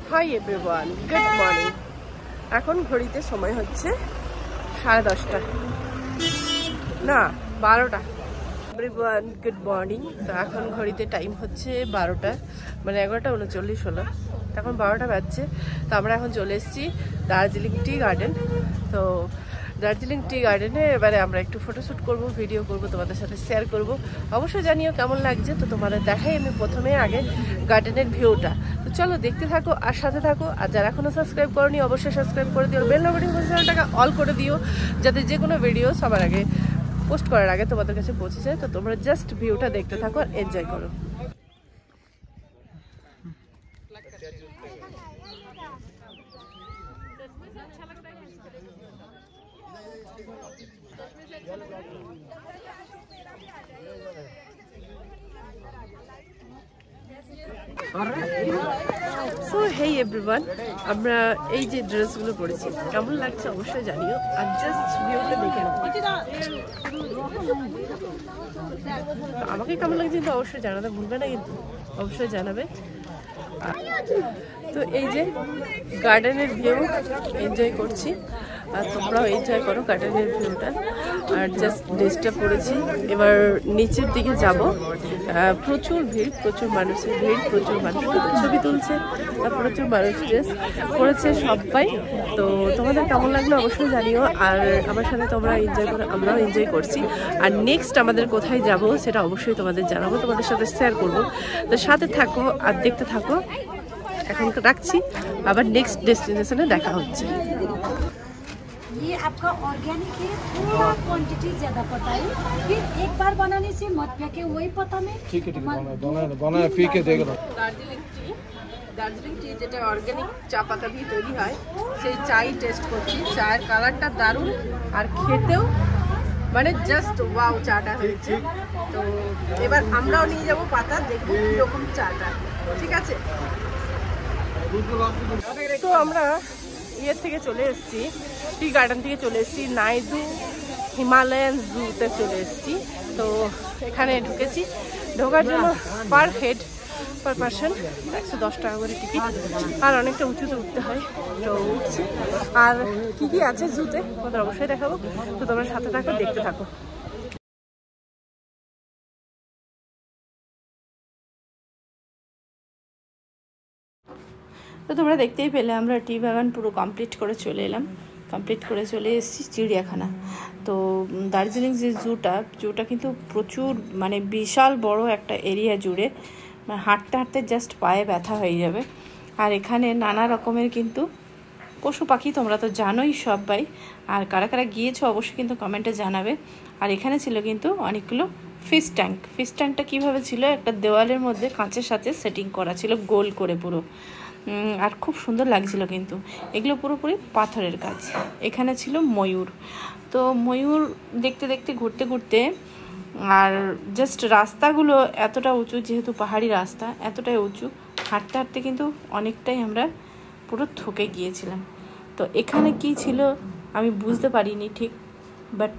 Hi everyone, good morning. এখন ঘড়িতে সময় হচ্ছে 10:30 না 12টা। Everyone good morning. তো এখন ঘড়িতে টাইম হচ্ছে 12টা, মানে 11:39 হলো। এখন 12টা বাজছে। তো আমরা এখন চলে এসেছি দার্জিলিং টি গার্ডেন। তো দার্জিলিং টি গার্ডেনে এবারে আমরা একটু ফটোশ্যুট করব, ভিডিও করব, তোমাদের সাথে শেয়ার করব। অবশ্যই জানিও কেমন লাগছে। তো তোমাদের দেখাই আমি প্রথমে আগে গার্ডেনের ভিউটা। তো চলো দেখতে থাকো আর সাথে থাকো। আর যারা এখনো সাবস্ক্রাইব করোনি অবশ্যই সাবস্ক্রাইব করে দিও, বেল নোটিফিকেশনটাকে অল করে দিও, যাতে যে কোনো ভিডিও সবার আগে পোস্ট করার আগে তোমাদের কাছে পৌঁছে যায়। তো তোমরা জাস্ট ভিউটা দেখতে থাকো আর এনজয় করো। সো হেই এভরিওয়ান, আমরা এই যে ড্রেসগুলো পরেছি কেমন লাগছে অবশ্যই জানিও। আর জাস্ট ভিউটা দেখে নাও, আমাকে কেমন লাগছে কিন্তু অবশ্যই জানাতে ভুলবে না, কিন্তু অবশ্যই জানাবে। তো এই যে গার্ডেনের ভিউ এনজয় করছি, আর তোমরাও এনজয় করো গার্ডেনের ভিউটা। আর জাস্ট ড্রেসটা পরেছি, এবার নিচের দিকে যাব। প্রচুর ভিড়, প্রচুর মানুষের ভিড়, প্রচুর মানুষ ছবি তুলছে, আর প্রচুর মানুষ ড্রেস পরেছে সবাই। তো তোমাদের কেমন লাগলো অবশ্যই জানিও। আর আমার সাথে তোমরা এনজয় করো, আমরাও এনজয় করছি। আর নেক্সট আমাদের কোথায় যাব সেটা অবশ্যই তোমাদের জানাবো, তোমাদের সাথে শেয়ার করবো। তো সাথে থাকো আর দেখতে থাকো। এখন রাখছি, আবার নেক্সট ডেস্টিনেশনে দেখা হচ্ছে। ये आपका ऑर्गेनिक है, थोड़ा क्वांटिटी ज्यादा पता है, फिर एक बार बनाने से मत फेंके, वही पता में। ठीक है बना पी के देख लो। দার্জিলিং টি যেটা অর্গানিক চা পাতা দিয়ে তৈরি হয়, সেই চাই টেস্ট করছি। চায়ের কালারটা দারুণ, আর খেতেও মানে জাস্ট ওয়াও চাটা হয়েছে। তো এবার আমরাও নিয়ে যাব পাতা, দেখবো কীরকম চাটা। ঠিক আছে, তো আমরা ইয়ের থেকে চলে এসেছি, টি গার্ডেন থেকে চলে এসেছি, নাইডু হিমালয়ান জুতে চলে এসেছি। তো এখানে ঢুকেছি, ঢোকার জন্য পার হেড পার পার্সন 110 টাকা করে টিকিট, আর অনেকটা উঁচুতে উঠতে হয়। তো উঠছি, আর কী কী আছে জুতে তোমাদের অবশ্যই দেখাবো। তো তোমরা সাথে থাকো, দেখতে থাকো। তো তোমরা দেখতেই পেলে আমরা টি বাগান পুরো কমপ্লিট করে চলে এলাম, কমপ্লিট করে চলে এসেছি চিড়িয়াখানা। তো দার্জিলিং যে জুটা কিন্তু প্রচুর, মানে বিশাল বড় একটা এরিয়া জুড়ে, হাঁটতে হাঁটতে জাস্ট পায়ে ব্যথা হয়ে যাবে। আর এখানে নানা রকমের কিন্তু পশু পাখি তোমরা তো জানোই সবাই, আর কারা কারা গিয়েছো অবশ্যই কিন্তু কমেন্টে জানাবে। আর এখানে ছিল কিন্তু অনেকগুলো ফিশ ট্যাঙ্কটা কীভাবে ছিল, একটা দেওয়ালের মধ্যে কাঁচের সাথে সেটিং করা ছিল গোল করে পুরো, আর খুব সুন্দর লাগছিল। কিন্তু এগুলো পুরোপুরি পাথরের কাজ। এখানে ছিল ময়ূর। তো ময়ূর দেখতে দেখতে ঘুরতে ঘুরতে, আর জাস্ট রাস্তাগুলো এতটা উঁচু, যেহেতু পাহাড়ি রাস্তা এতটাই উঁচু, হাঁটতে হাঁটতে কিন্তু অনেকটাই আমরা পুরো থকে গিয়েছিলাম। তো এখানে কি ছিল আমি বুঝতে পারিনি ঠিক, বাট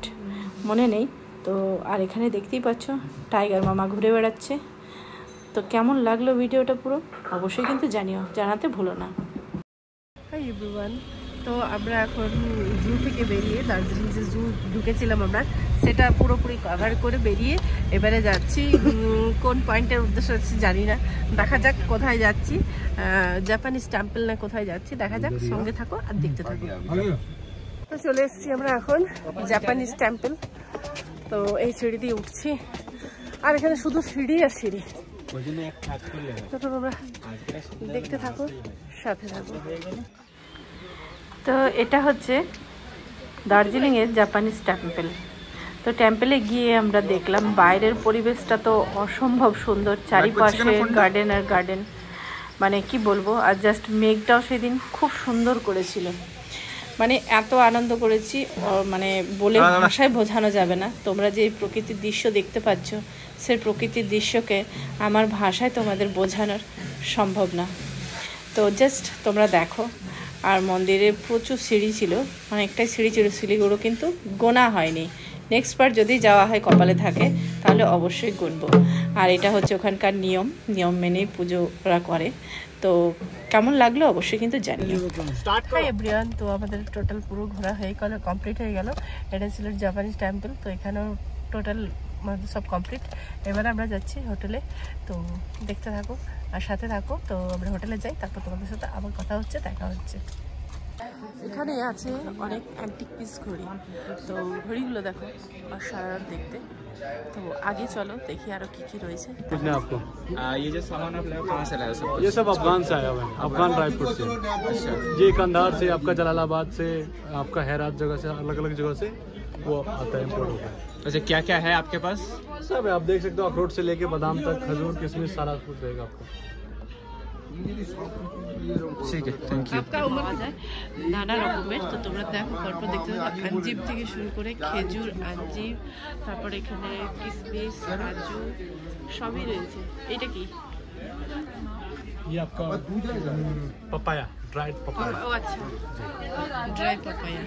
মনে নেই। তো আর এখানে দেখতেই পাচ্ছ টাইগার মামা ঘুরে বেড়াচ্ছে। তো কেমন লাগলো ভিডিওটা পুরো অবশ্যই কিন্তু জানিও, জানাতে ভুলো না। হাই এভরিওয়ান, তো আমরা এখন জু থেকে বেরিয়ে, দার্জিলিং যে জু ঢুকেছিলাম আমরা, সেটা পুরোপুরি কভার করে বেরিয়ে এবারে যাচ্ছি কোন পয়েন্টের উদ্দেশ্য হচ্ছে জানি না, দেখা যাক কোথায় যাচ্ছি। জাপানিজ টেম্পল না কোথায় যাচ্ছি দেখা যাক, সঙ্গে থাকো আর দেখতে থাকো। তো চলে এসেছি আমরা এখন জাপানিজ টেম্পল। তো এই সিঁড়ি দিয়ে উঠছি, আর এখানে শুধু সিঁড়ি আর সিঁড়ি। তো তোমরা দেখতে থাকো, সাথে থাকো। তো এটা হচ্ছে দার্জিলিংয়ের জাপানিজ টেম্পল। তো টেম্পলে গিয়ে আমরা দেখলাম বাইরের পরিবেশটা তো অসম্ভব সুন্দর, চারিপাশে গার্ডেন আর গার্ডেন, মানে কি বলবো। আর জাস্ট মেঘটাও সেদিন খুব সুন্দর করেছিল, মানে এত আনন্দ করেছি, মানে বলে ভাষায় বোঝানো যাবে না। তোমরা যে প্রকৃতির দৃশ্য দেখতে পাচ্ছ, সেই প্রকৃতির দৃশ্যকে আমার ভাষায় তোমাদের বোঝানোর সম্ভব না। তো জাস্ট তোমরা দেখো। আর মন্দিরে প্রচুর সিঁড়ি ছিল, অনেকটাই সিঁড়ি ছিল, সিঁড়িগুলো কিন্তু গোনা হয়নি। নেক্সট বার যদি যাওয়া হয়, কপালে থাকে, তাহলে অবশ্যই গুনবো। আর এটা হচ্ছে ওখানকার নিয়ম মেনেই পুজো ওরা করে। তো কেমন লাগলো অবশ্যই কিন্তু জানিও। হাই এভরিওয়ান, তো আমাদের টোটাল পুরো ঘোরা হয়ে গেল, কমপ্লিট হয়ে গেল। এটা ছিল জাপানিজ টেম্পল, তো এখানেও টোটাল আমাদের সব কমপ্লিট। এবারে আমরা যাচ্ছি হোটেলে, তো দেখতে থাকো আর সাথে থাকো। তো আমরা হোটেলে যাই, তারপর তোমাদের সাথে আবার কথা হচ্ছে, দেখা হচ্ছে। এখানে আছে অনেক অ্যান্টিক পিস ঘড়ি, তো ঘড়িগুলো দেখো অসাধারণ দেখতে। तो आगे चलो देखिए आरो की রয়েছে। किसने आपको ये जो सामान आप लाए कहाँ से लाए सब? ये सब अफगान से आया हुआ है, अफगान रायपुर से। अच्छा, ये कंधार से, आपका जलालाबाद से, आपका हैरात जगह से, अलग अलग जगह से वो आता है, इम्पोर्ट होता है। अच्छा क्या क्या है आपके पास? सब है, आप देख सकते हो, अखरोट से लेके बादाम तक, खजूर, किशमिश, सारा कुछ रहेगा आपको। ठीक है, थैंक यू। आपका उम्र है नाना রকমের, তো তোমরা দেখো পরপর দেখতে থাকো। আঞ্জিব থেকে শুরু করে খেজুর, আঞ্জিব, তারপর এখানে কিশমিশ, কাজু সবই রয়েছে। এটা কি? ये आपका पपाया, ड्राइड पपाया। ও আচ্ছা, ড্রাই পাপায়া।